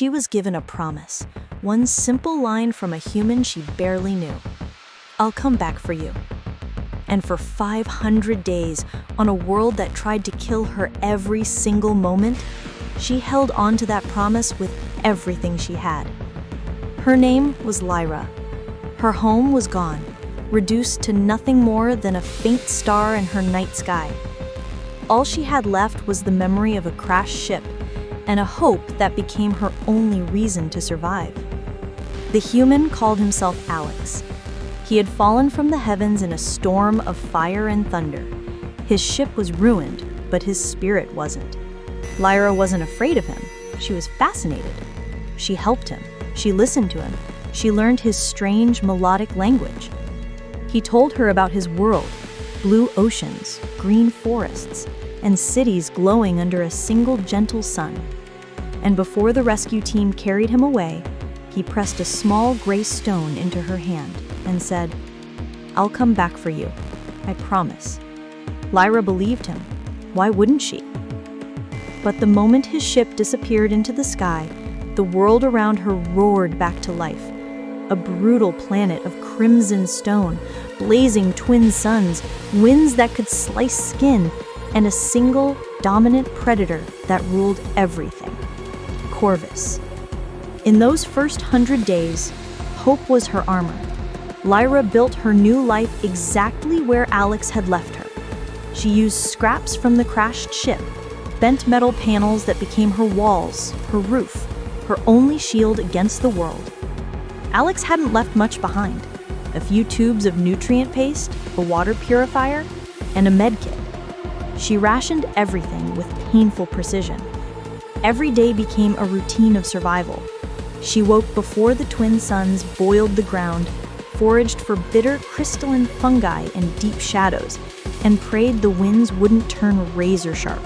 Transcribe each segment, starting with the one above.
she was given a promise, one simple line from a human she barely knew. "I'll come back for you." And for 500 days, on a world that tried to kill her every single moment, she held on to that promise with everything she had. Her name was Lyra. Her home was gone, reduced to nothing more than a faint star in her night sky. All she had left was the memory of a crashed ship and a hope that became her only reason to survive. The human called himself Alex. He had fallen from the heavens in a storm of fire and thunder. His ship was ruined, but his spirit wasn't. Lyra wasn't afraid of him. She was fascinated. She helped him. She listened to him. She learned his strange, melodic language. He told her about his world, blue oceans, green forests, and cities glowing under a single gentle sun. And before the rescue team carried him away, he pressed a small gray stone into her hand and said, "I'll come back for you. I promise." Lyra believed him. Why wouldn't she? But the moment his ship disappeared into the sky, the world around her roared back to life. A brutal planet of crimson stone, blazing twin suns, winds that could slice skin, and a single, dominant predator that ruled everything: Corvus. In those first 100 days, hope was her armor. Lyra built her new life exactly where Alex had left her. She used scraps from the crashed ship, bent metal panels that became her walls, her roof, her only shield against the world. Alex hadn't left much behind: a few tubes of nutrient paste, a water purifier, and a med kit. She rationed everything with painful precision. Every day became a routine of survival. She woke before the twin suns boiled the ground, foraged for bitter crystalline fungi and deep shadows, and prayed the winds wouldn't turn razor sharp.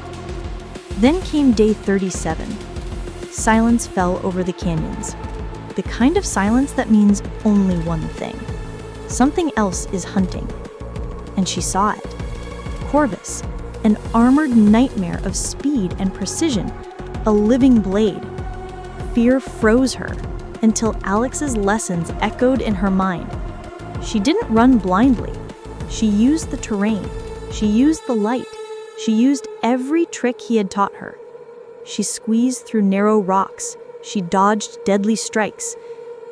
Then came day 37. Silence fell over the canyons. The kind of silence that means only one thing: something else is hunting. And she saw it. Corvus, an armored nightmare of speed and precision, a living blade. Fear froze her until Alex's lessons echoed in her mind. She didn't run blindly. She used the terrain. She used the light. She used every trick he had taught her. She squeezed through narrow rocks. She dodged deadly strikes.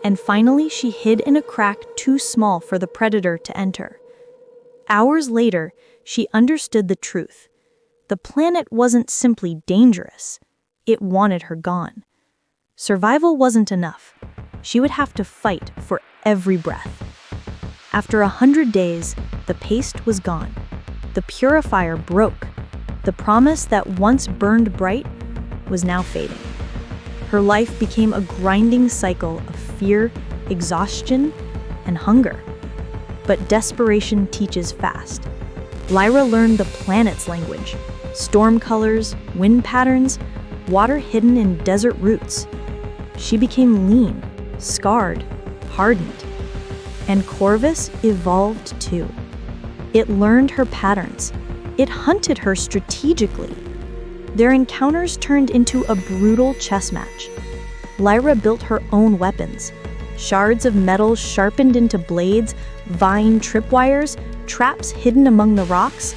And finally, she hid in a crack too small for the predator to enter. Hours later, she understood the truth. The planet wasn't simply dangerous. It wanted her gone. Survival wasn't enough. She would have to fight for every breath. After 100 days, the paste was gone. The purifier broke. The promise that once burned bright was now fading. Her life became a grinding cycle of fear, exhaustion, and hunger. But desperation teaches fast. Lyra learned the planet's language: storm colors, wind patterns, water hidden in desert roots. She became lean, scarred, hardened. And Corvus evolved too. It learned her patterns. It hunted her strategically. Their encounters turned into a brutal chess match. Lyra built her own weapons: shards of metal sharpened into blades, vine tripwires, traps hidden among the rocks.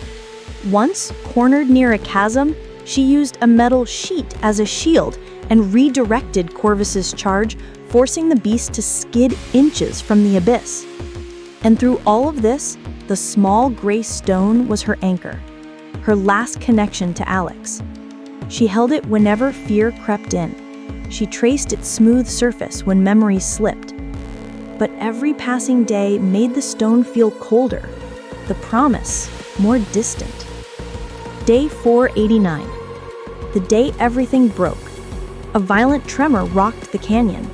Once, cornered near a chasm, she used a metal sheet as a shield and redirected Corvus's charge, forcing the beast to skid inches from the abyss. And through all of this, the small gray stone was her anchor, her last connection to Alex. She held it whenever fear crept in. She traced its smooth surface when memories slipped. But every passing day made the stone feel colder, the promise more distant. Day 489. The day everything broke. A violent tremor rocked the canyon.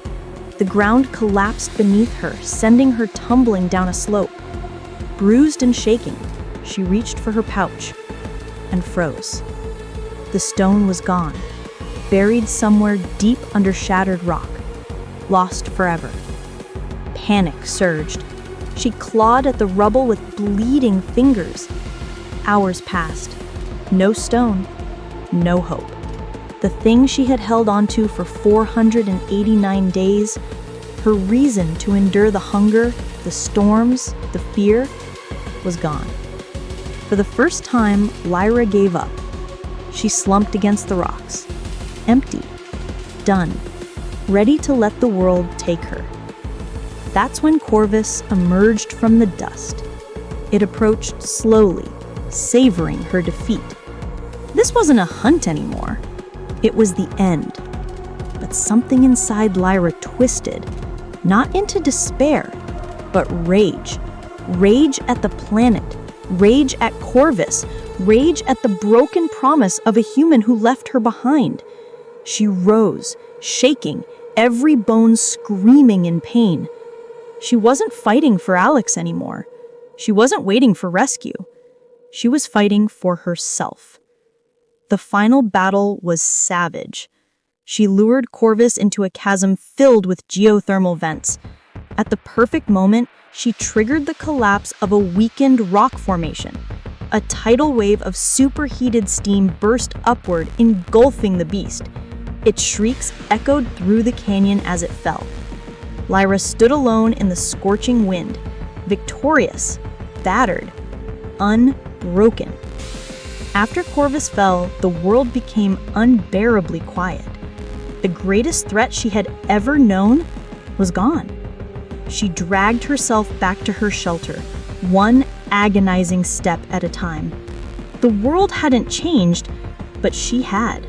The ground collapsed beneath her, sending her tumbling down a slope. Bruised and shaking, she reached for her pouch and froze. The stone was gone, buried somewhere deep under shattered rock, lost forever. Panic surged. She clawed at the rubble with bleeding fingers. Hours passed. No stone, no hope. the thing she had held onto for 489 days, her reason to endure the hunger, the storms, the fear, was gone. For the first time, Lyra gave up. She slumped against the rocks, empty, done, ready to let the world take her. That's when Corvus emerged from the dust. It approached slowly, savoring her defeat. This wasn't a hunt anymore. It was the end. But something inside Lyra twisted, not into despair, but rage. Rage at the planet, rage at Corvus, rage at the broken promise of a human who left her behind. She rose, shaking, every bone screaming in pain. She wasn't fighting for Alex anymore. She wasn't waiting for rescue. She was fighting for herself. The final battle was savage. She lured Corvus into a chasm filled with geothermal vents. At the perfect moment, she triggered the collapse of a weakened rock formation. A tidal wave of superheated steam burst upward, engulfing the beast. Its shrieks echoed through the canyon as it fell. Lyra stood alone in the scorching wind, victorious, battered, unbroken. After Corvus fell, the world became unbearably quiet. The greatest threat she had ever known was gone. She dragged herself back to her shelter, one agonizing step at a time. The world hadn't changed, but she had.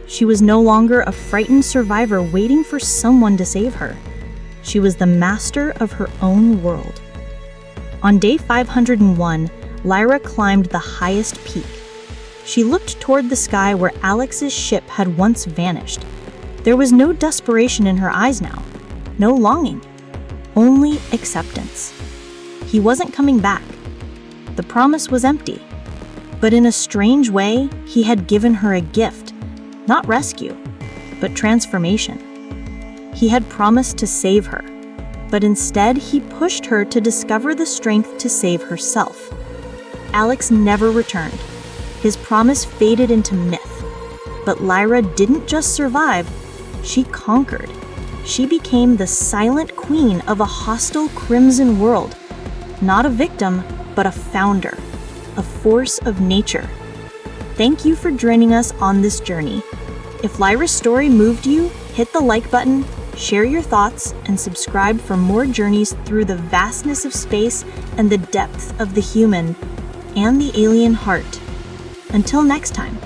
She was no longer a frightened survivor waiting for someone to save her. She was the master of her own world. On day 501, Lyra climbed the highest peak. She looked toward the sky where Alex's ship had once vanished. There was no desperation in her eyes now, no longing, only acceptance. He wasn't coming back. The promise was empty. But in a strange way, he had given her a gift, not rescue, but transformation. He had promised to save her, but instead he pushed her to discover the strength to save herself. Alex never returned. His promise faded into myth. But Lyra didn't just survive, she conquered. She became the silent queen of a hostile crimson world. Not a victim, but a founder, a force of nature. Thank you for joining us on this journey. If Lyra's story moved you, hit the like button, share your thoughts, and subscribe for more journeys through the vastness of space and the depth of the human and the alien heart. Until next time.